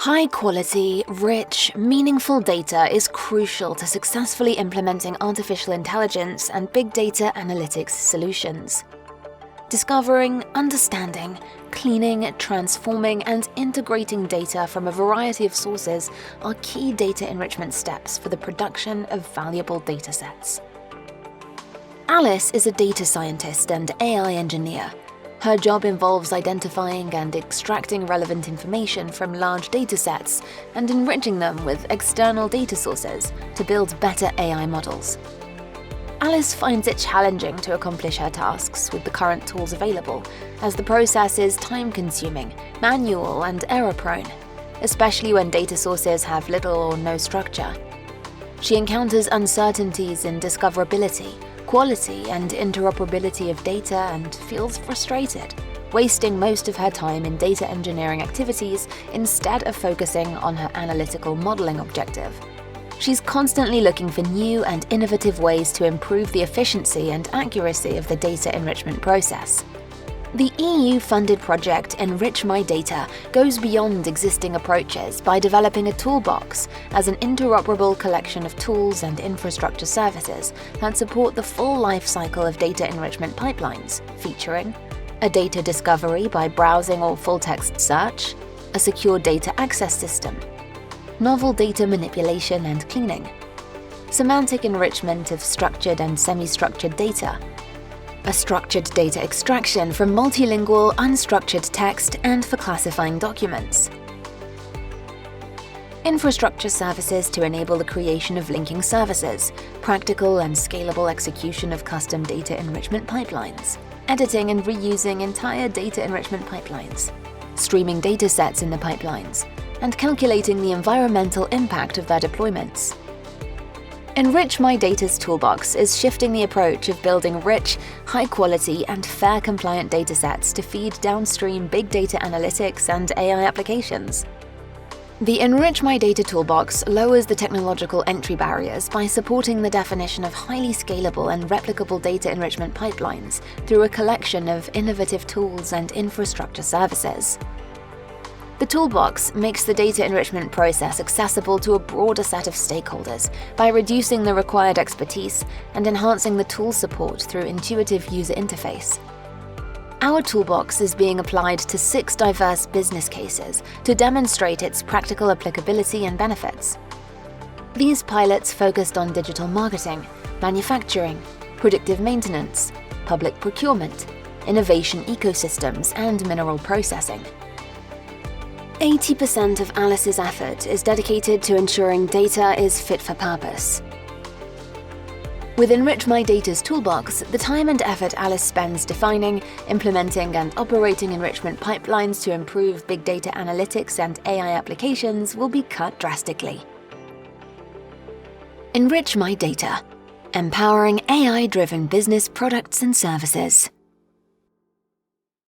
High-quality, rich, meaningful data is crucial to successfully implementing artificial intelligence and big data analytics solutions. Discovering, understanding, cleaning, transforming, and integrating data from a variety of sources are key data enrichment steps for the production of valuable datasets. Alice is a data scientist and AI engineer. Her job involves identifying and extracting relevant information from large datasets and enriching them with external data sources to build better AI models. Alice finds it challenging to accomplish her tasks with the current tools available, as the process is time-consuming, manual, and error-prone, especially when data sources have little or no structure. She encounters uncertainties in discoverability, quality, and interoperability of data and feels frustrated, wasting most of her time in data engineering activities instead of focusing on her analytical modeling objective. She's constantly looking for new and innovative ways to improve the efficiency and accuracy of the data enrichment process. The EU-funded project enrichMyData goes beyond existing approaches by developing a toolbox as an interoperable collection of tools and infrastructure services that support the full life cycle of data enrichment pipelines, featuring a data discovery by browsing or full-text search, a secure data access system, novel data manipulation and cleaning, semantic enrichment of structured and semi-structured data, a structured data extraction from multilingual, unstructured text and for classifying documents, infrastructure services to enable the creation of linking services, practical and scalable execution of custom data enrichment pipelines, editing and reusing entire data enrichment pipelines, streaming datasets in the pipelines, and calculating the environmental impact of their deployments. enrichMyData's toolbox is shifting the approach of building rich, high-quality, and FAIR-compliant datasets to feed downstream big data analytics and AI applications. The enrichMyData toolbox lowers the technological entry barriers by supporting the definition of highly scalable and replicable data enrichment pipelines through a collection of innovative tools and infrastructure services. The toolbox makes the data enrichment process accessible to a broader set of stakeholders by reducing the required expertise and enhancing the tool support through intuitive user interface. Our toolbox is being applied to 6 diverse business cases to demonstrate its practical applicability and benefits. These pilots focused on digital marketing, manufacturing, predictive maintenance, public procurement, innovation ecosystems, and mineral processing. 80% of Alice's effort is dedicated to ensuring data is fit for purpose. With enrichMyData's toolbox, the time and effort Alice spends defining, implementing, and operating enrichment pipelines to improve big data analytics and AI applications will be cut drastically. enrichMyData, empowering AI-driven business products and services.